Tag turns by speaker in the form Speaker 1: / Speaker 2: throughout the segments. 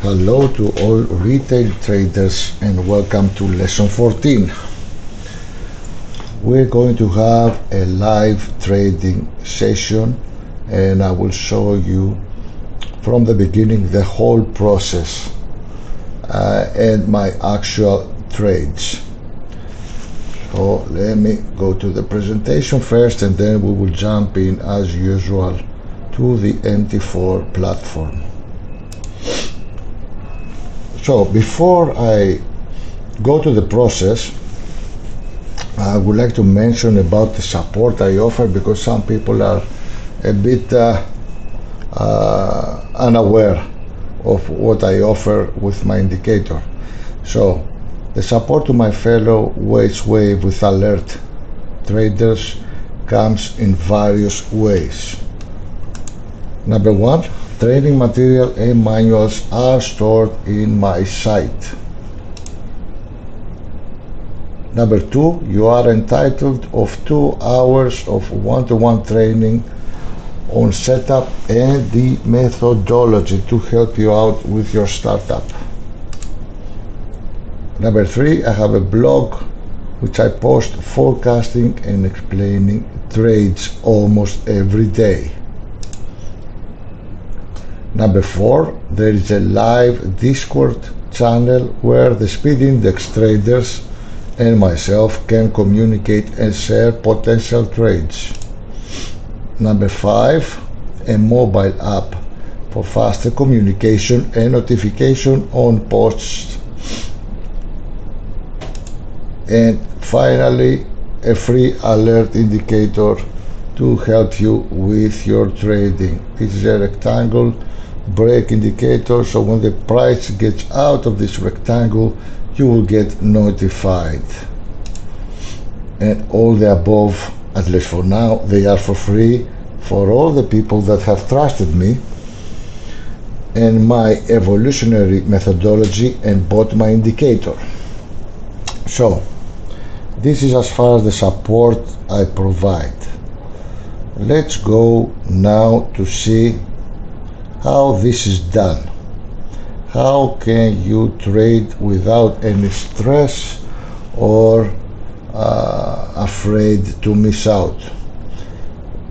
Speaker 1: Hello to all retail traders and welcome to lesson 14. We're going to have a live trading session and I will show you from the beginning the whole process and my actual trades. So let me go to the presentation first and then we will jump in as usual to the MT4 platform. So before I go to the process, I would like to mention about the support I offer because some people are a bit unaware of what I offer with my indicator. So the support to my fellow Weis Wave with Alert traders comes in various ways. Number one, trading material and manuals are stored in my site. Number two, you are entitled of 2 hours of one-to-one training on setup and the methodology to help you out with your startup. Number three, I have a blog which I post forecasting and explaining trades almost every day. Number four, there is a live Discord channel where the speed index traders and myself can communicate and share potential trades. Number five, a mobile app for faster communication and notification on posts. And finally, a free alert indicator to help you with your trading. It is a rectangle break indicator, so when the price gets out of this rectangle you will get notified. And all the above, at least for now, they are for free for all the people that have trusted me and my evolutionary methodology and bought my indicator. So this is as far as the support I provide. Let's go now to see how this is done. How can you trade without any stress or afraid to miss out?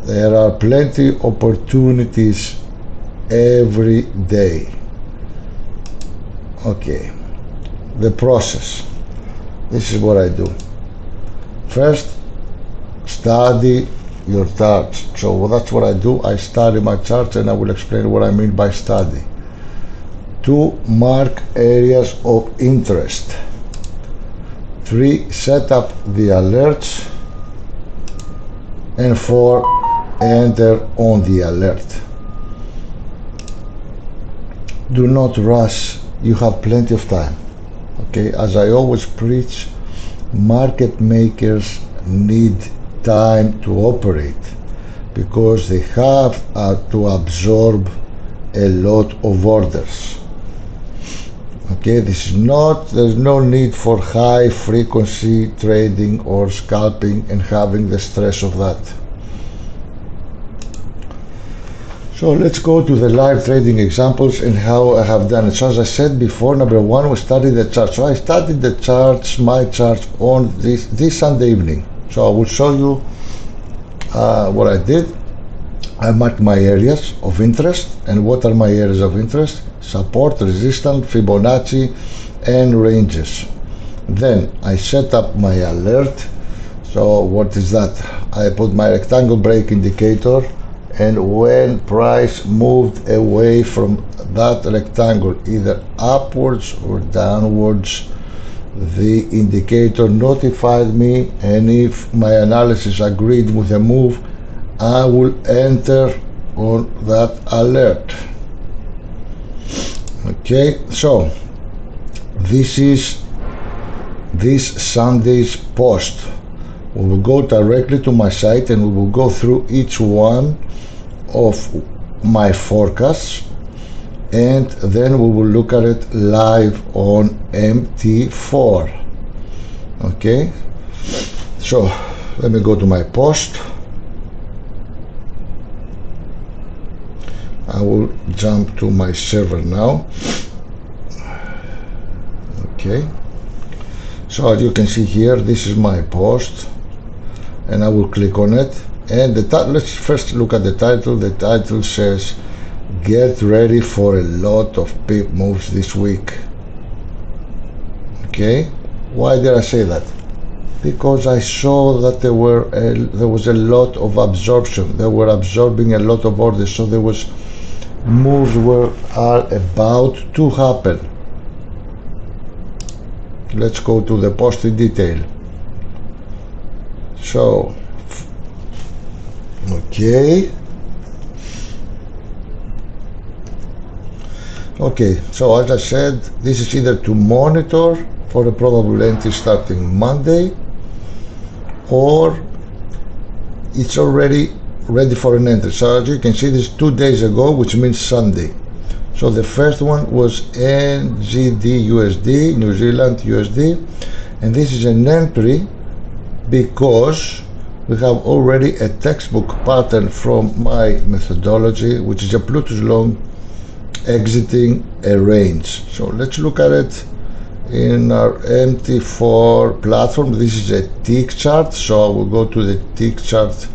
Speaker 1: There are plenty opportunities every day. Okay, the process. This is what I do. First, study your charts. So that's what I do. I study my charts and I will explain what I mean by study. 2, mark areas of interest. 3, set up the alerts. And 4, enter on the alert. Do not rush, you have plenty of time. Okay, as I always preach, market makers need time to operate because they have to absorb a lot of orders. Okay, there's no need for high frequency trading or scalping and having the stress of that. So let's go to the live trading examples and how I have done it. So as I said before, number one, we studied the charts. So I studied the charts, my charts, on this Sunday evening. So I will show you what I did. I marked my areas of interest. And what are my areas of interest? Support, resistance, Fibonacci, and ranges. Then I set up my alert. So what is that? I put my rectangle break indicator, and when price moved away from that rectangle, either upwards or downwards, the indicator notified me, and if my analysis agreed with the move, I will enter on that alert. Okay, so this is this Sunday's post. We will go directly to my site and we will go through each one of my forecasts, and then we will look at it live on MT4. Okay, so let me go to my post. I will jump to my server now. Okay, so as you can see here, this is my post, and I will click on it. And let's first look at the title. The title says, "Get ready for a lot of pip moves this week." Okay, why did I say that? Because I saw that there was a lot of absorption. They were absorbing a lot of orders, so there was moves are about to happen. Let's go to the post in detail. So, okay, so as I said, this is either to monitor for a probable entry starting Monday, or it's already ready for an entry. So as you can see, this is 2 days ago, which means Sunday. So the first one was NZD USD, New Zealand USD, and this is an entry because we have already a textbook pattern from my methodology, which is a Plutus long exiting a range. So let's look at it in our MT4 platform. This is a tick chart, so I will go to the tick chart,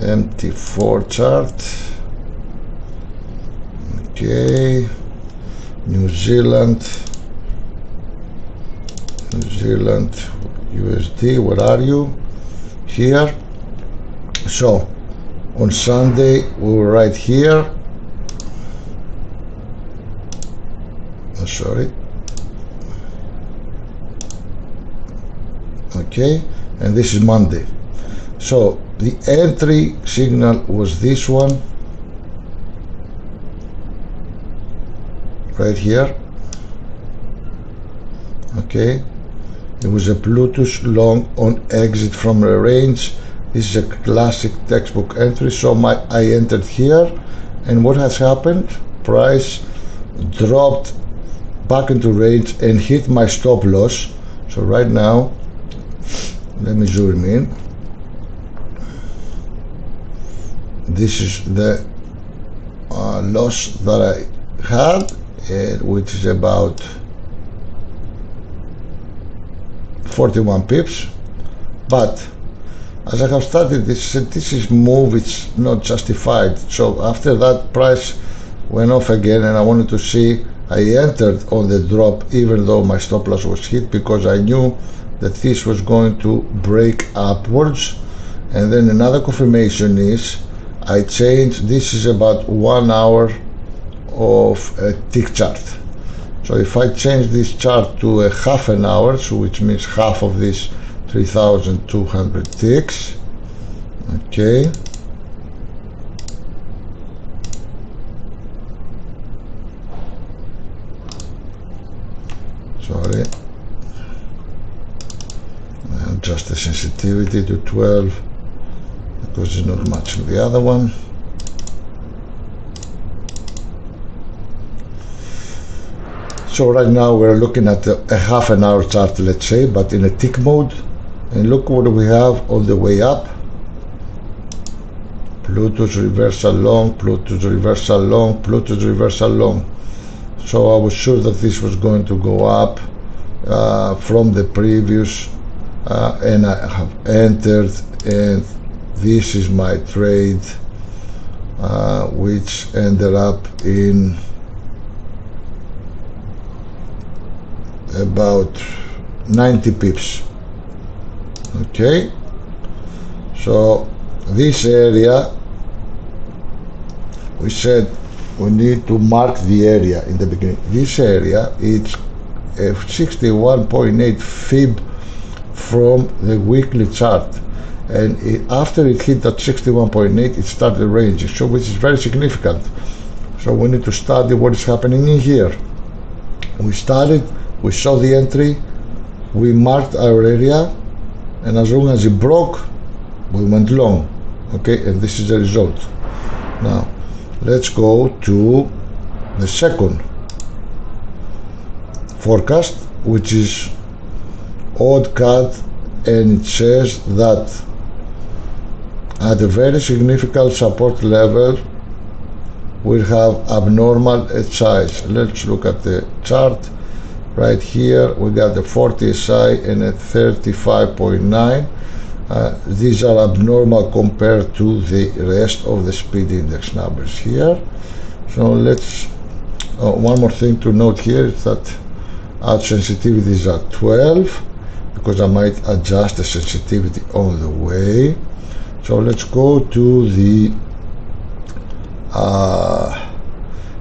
Speaker 1: MT4 chart. Okay, New Zealand USD, where are you? Here. So on Sunday we were right here. Oh, sorry. Okay, and this is Monday. So the entry signal was this one right here. Okay, it was a Plutus long on exit from a range. This is a classic textbook entry. So I entered here, and what has happened? Price dropped back into range and hit my stop loss. So right now, let me zoom in. This is the loss that I had, which is about 41 pips. But as I have started this is move, it's not justified. So after that, price went off again, and I wanted to see. I entered on the drop even though my stop loss was hit, because I knew that this was going to break upwards. And then another confirmation is I changed. This is about 1 hour of a tick chart. So if I change this chart to a half an hour, so which means half of this 3,200 ticks, okay, sorry, adjust the sensitivity to 12 because it's not matching the other one. So right now we're looking at a half an hour chart, let's say, but in a tick mode. And look what we have on the way up. Plutus reversal long, Plutus reversal long, Plutus reversal long. So I was sure that this was going to go up from the previous, and I have entered, and this is my trade, which ended up in about 90 pips. Okay, so this area, we said we need to mark the area in the beginning. This area, it's a 61.8 fib from the weekly chart, and after it hit that 61.8, it started ranging, so which is very significant. So we need to study what is happening in here. We started, we saw the entry, we marked our area, and as long as it broke, we went long. Okay, and this is the result. Now let's go to the second forecast, which is odd cut, and it says that at a very significant support level we'll have abnormal size. Let's look at the chart. Right here we got the 40 SI and a 35.9. These are abnormal compared to the rest of the speed index numbers here. So let's one more thing to note here is that our sensitivity is at 12, because I might adjust the sensitivity on the way. So let's go to the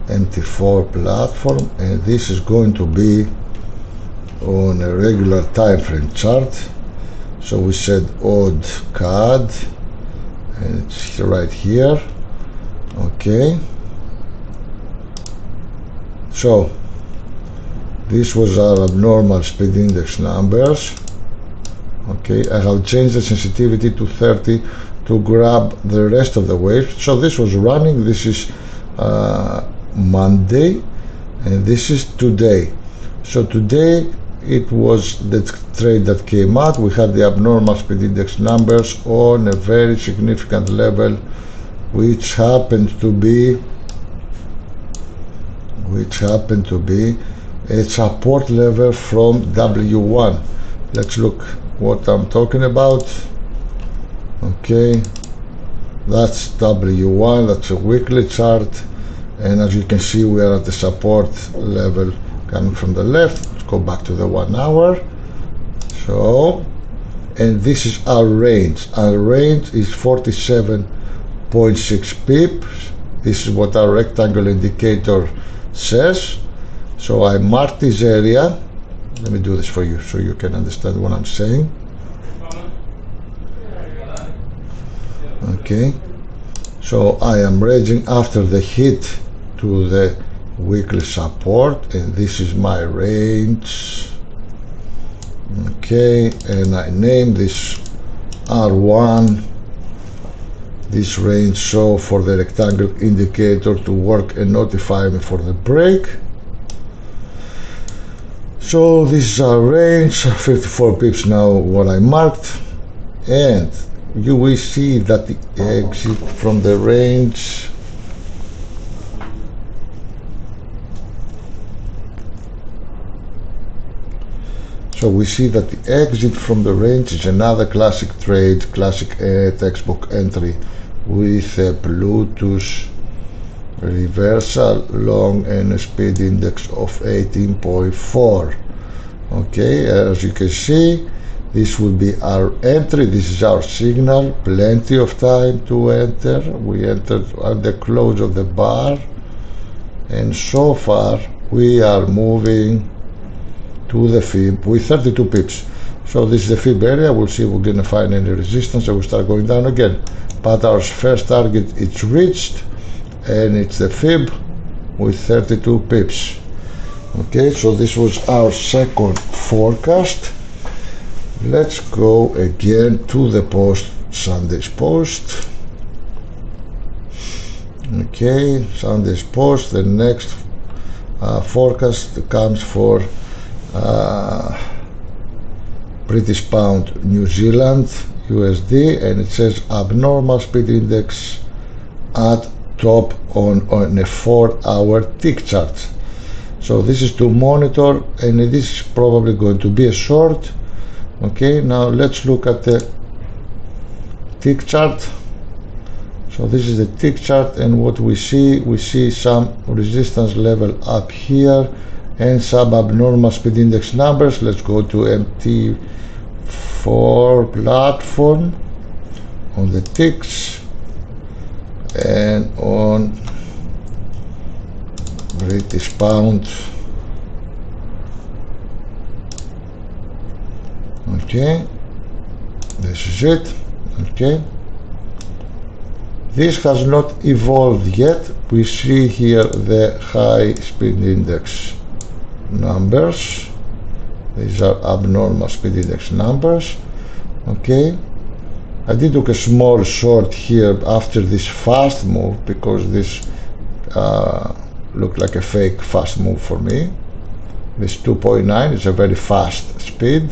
Speaker 1: MT4 platform, and this is going to be on a regular time frame chart. So we said odd CAD, and it's right here. Okay, so this was our abnormal speed index numbers. Okay, I have changed the sensitivity to 30 to grab the rest of the waves. So this was running. This is Monday, and this is today. So today it was the trade that came out. We had the abnormal speed index numbers on a very significant level, which happened to be a support level from W1. Let's look what I'm talking about. Okay, that's W1, that's a weekly chart, and as you can see we are at the support level coming from the left. Let's go back to the 1 hour. So, and this is our range. Our range is 47.6 pips. This is what our rectangle indicator says. So I mark this area. Let me do this for you so you can understand what I'm saying. Okay, so I am ranging after the hit to the weekly support, and this is my range. Okay, and I name this R1, this range, so for the rectangle indicator to work and notify me for the break. So this is our range, 54 pips now what I marked, and you will see that the exit from the range we see that the exit from the range is another classic trade, classic textbook entry with a Bluetooth reversal long and a speed index of 18.4. Okay, as you can see, this will be our entry. This is our signal. Plenty of time to enter. We entered at the close of the bar, and so far we are moving to the fib with 32 pips. So this is the fib area. We'll see if we're going to find any resistance, and we'll start going down again. But our first target is reached, and it's the fib with 32 pips. Okay, so this was our second forecast. Let's go again to the post, Sunday's post. Okay, Sunday's post. The next forecast comes for British pound, New Zealand, USD, and it says abnormal speed index at top on a 4-hour tick chart. So this is to monitor, and it is probably going to be a short. Okay, now let's look at the tick chart. So this is the tick chart, and what we see some resistance level up here and some abnormal speed index numbers. Let's go to MT4 platform on the ticks and on British pound. Okay, this is it. Okay, this has not evolved yet. We see here the high speed index numbers. These are abnormal speed index numbers. Okay, I did took a small short here after this fast move, because this looked like a fake fast move for me. This 2.9 is a very fast speed,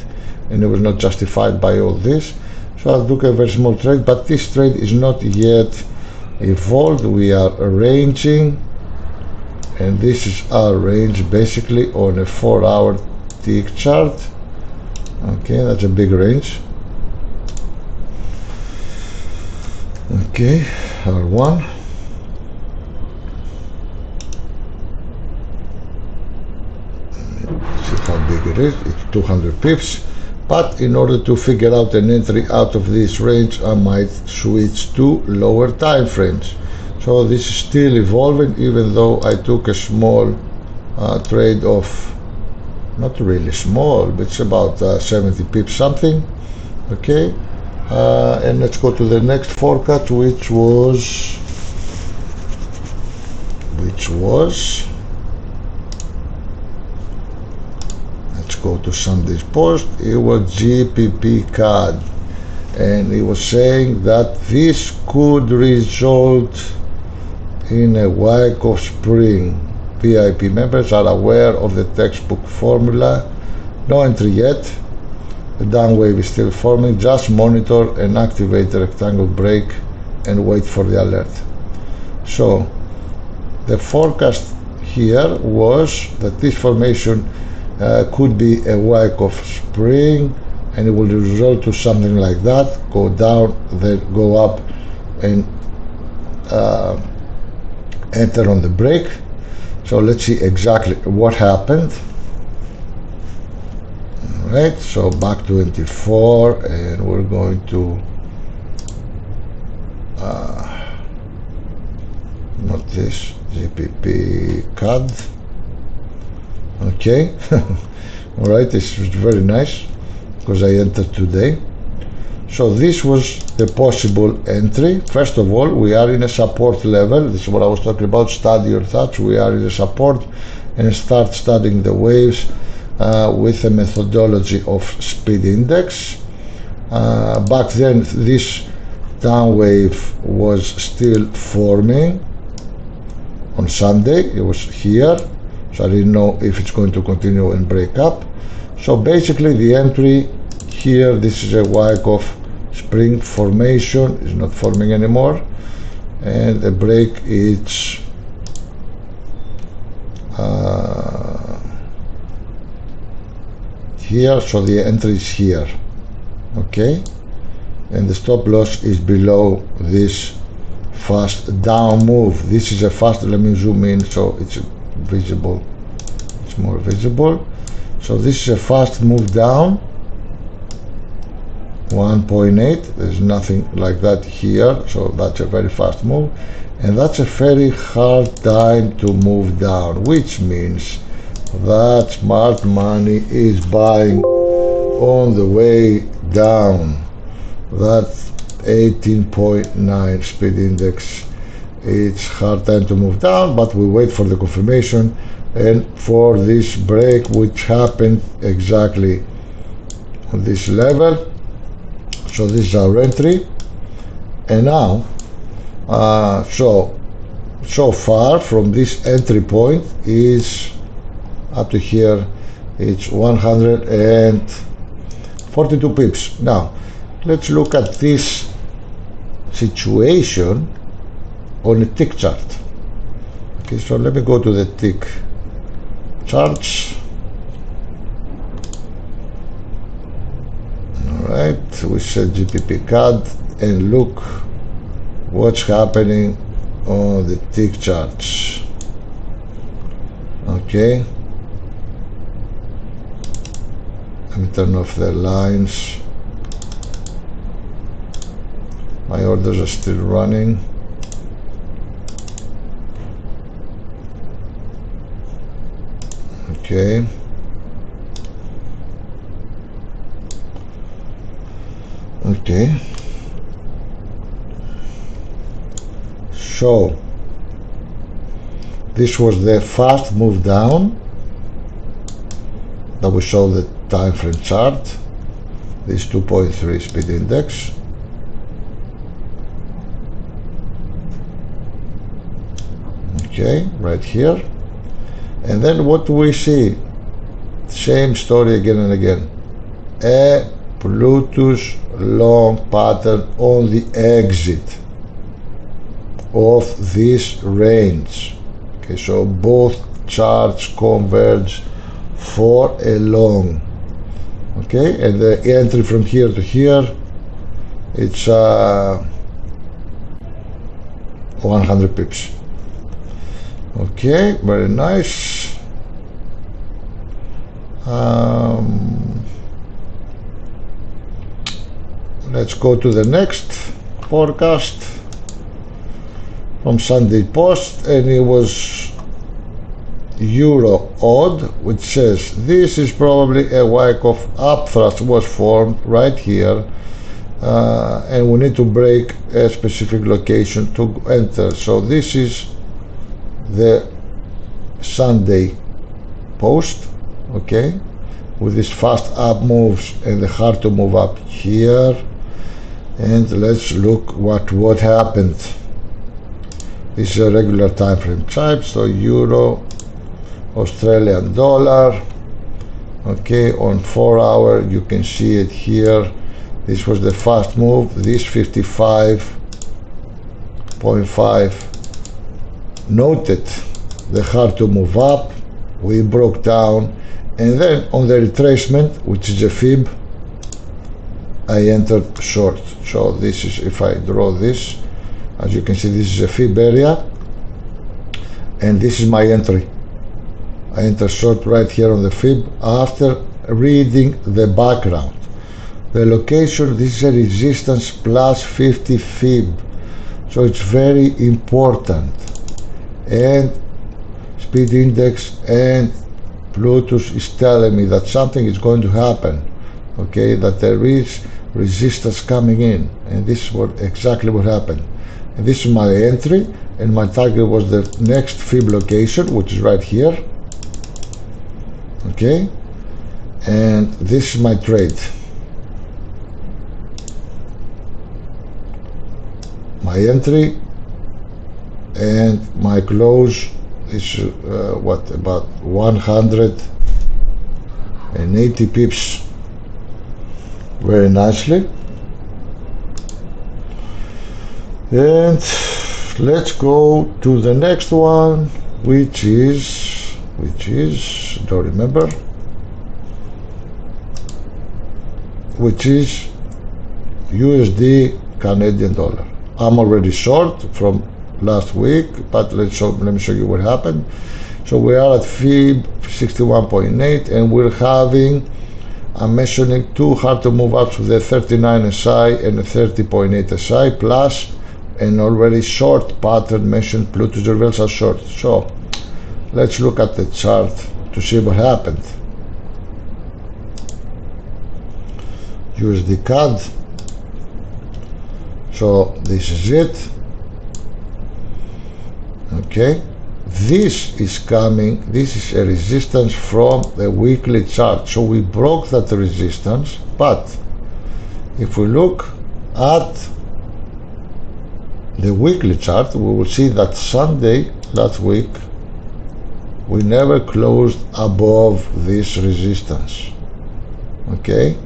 Speaker 1: and it was not justified by all this, so I took a very small trade. But this trade is not yet evolved. We are ranging, and this is our range basically on a 4-hour tick chart. Okay, that's a big range. Okay, R1. See how big it is. It's 200 pips. But in order to figure out an entry out of this range, I might switch to lower time frames. So this is still evolving, even though I took a small trade of, not really small, but it's about 70 pips something. Okay, and let's go to the next forecast, which was let's go to Sunday's post. It was GBP CAD, and it was saying that this could result in a wake of spring. VIP members are aware of the textbook formula. No entry yet. The down wave is still forming. Just monitor and activate the rectangle break and wait for the alert. So the forecast here was that this formation could be a wake of spring, and it will result to something like that. Go down, then go up, and enter on the break. So let's see exactly what happened. Alright, so back to 24, and we're going to not this, GBP CAD. Okay. Alright, this is very nice because I entered today. So this was the possible entry. First of all, we are in a support level. This is what I was talking about. Study your thoughts. We are in a support, and start studying the waves with a methodology of speed index. Back then, this down wave was still forming. On Sunday, it was here, so I didn't know if it's going to continue and break up. So basically, the entry here, this is a wake of spring formation, is not forming anymore, and the break is here, so the entry is here. Okay, and the stop loss is below this fast down move. This is a fast, let me zoom in so it's visible, it's more visible. So this is a fast move down, 1.8. There's nothing like that here, so that's a very fast move, and that's a very hard time to move down, which means that smart money is buying on the way down. That's 18.9 speed index. It's hard time to move down, but we wait for the confirmation and for this break, which happened exactly on this level. So this is our entry, and now so far from this entry point is up to here, it's 142 pips. Now let's look at this situation on a tick chart. Okay, so let me go to the tick charts. Alright, we set GBP CAD, and look what's happening on the tick charts. Okay, let me turn off the lines. My orders are still running. Okay. Okay. So this was the fast move down that we saw the time frame chart. This 2.3 speed index. Okay, right here. And then what do we see? Same story again and again. A Bluetooth long pattern on the exit of this range. Okay, so both charts converge for a long. Okay, and the entry from here to here, it's 100 pips. Okay, very nice. Let's go to the next forecast from Sunday Post, and it was Euro odd, which says this is probably a Wyckoff upthrust was formed right here, and we need to break a specific location to enter. So this is the Sunday Post, okay, with these fast up moves and the hard to move up here. And let's look what happened. This is a regular time frame chart, so Euro, Australian dollar, okay, on 4 hour you can see it here. This was the fast move. This 55.5 noted the hard to move up, we broke down, and then on the retracement, which is a fib, I entered short. So this is, if I draw this, as you can see, this is a fib area, and this is my entry. I enter short right here on the fib after reading the background. The location, this is a resistance plus 50 fib, so it's very important. And speed index and Bluetooth is telling me that something is going to happen, okay, that there is resistance coming in, and this is exactly what happened. And this is my entry, and my target was the next fib location, which is right here, okay, and this is my trade. My entry and my close is about 180 pips, very nicely. And let's go to the next one, which is don't remember, which is USD Canadian dollar. I'm already short from last week, but let me show you what happened. So we are at fib 61.8, and we're having, I'm mentioning two hard to move ups with a 39 SI and a 30.8 SI plus an already short pattern mentioned Bluetooth reversal short. So let's look at the chart to see what happened. USD CAD. So this is it. Okay, this is coming, this is a resistance from the weekly chart, so we broke that resistance. But if we look at the weekly chart, we will see that Sunday last week we never closed above this resistance. Okay,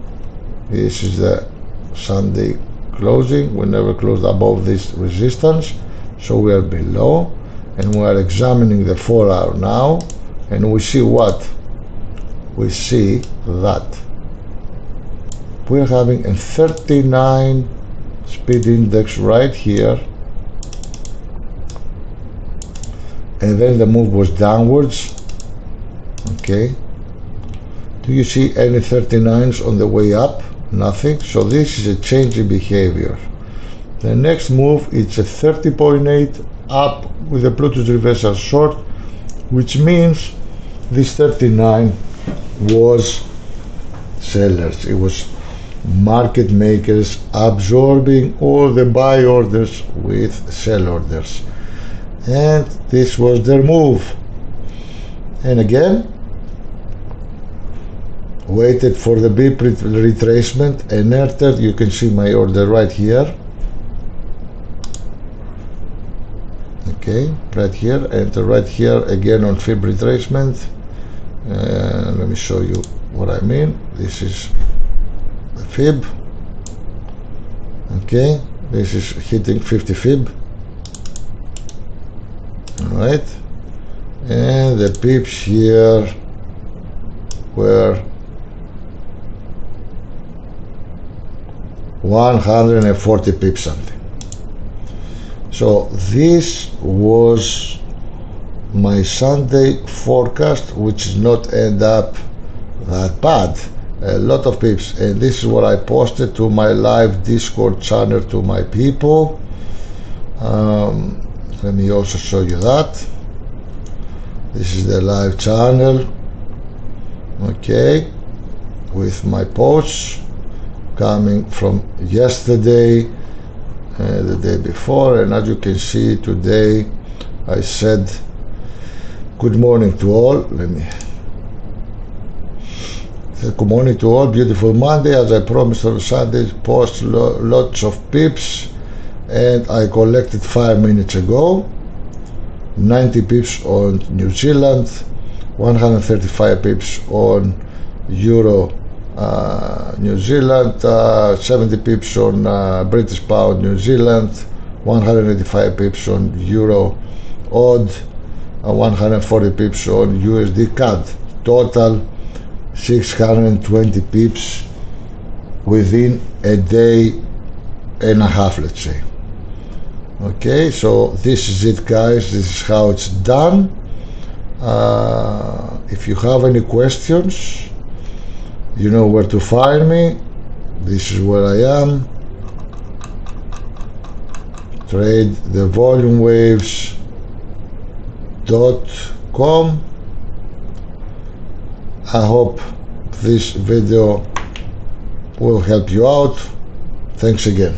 Speaker 1: this is the Sunday closing, we never closed above this resistance, so we are below. And we are examining the 4 hour now, and we see what? We see that we're having a 39 speed index right here, and then the move was downwards. Okay, do you see any 39s on the way up? Nothing. So this is a change in behavior. The next move, it's a 30.8 up with a Bluetooth reversal short, which means this 39 was sellers. It was market makers absorbing all the buy orders with sell orders, and this was their move. And again, waited for the big retracement and entered. You can see my order right here. Okay, right here, enter right here again on fib retracement. Let me show you what I mean. This is the fib. Okay, this is hitting 50 fib. All right, and the pips here were 140 pips something. So this was my Sunday forecast, which is not end up that bad, a lot of pips. And this is what I posted to my live Discord channel to my people. Let me also show you that. This is the live channel, okay, with my posts coming from yesterday, the day before, and as you can see today I said good morning to all. Let me say good morning to all, beautiful Monday, as I promised on Sunday, post lots of pips, and I collected 5 minutes ago 90 pips on New Zealand, 135 pips on Euro New Zealand, 70 pips on British Pound New Zealand, 185 pips on Euro Odd, 140 pips on USD CAD. Total 620 pips within a day and a half, let's say. Okay, so this is it, guys. This is how it's done. If you have any questions, you know where to find me. This is where I am. Trade the volumewaves.com. I hope this video will help you out. Thanks again.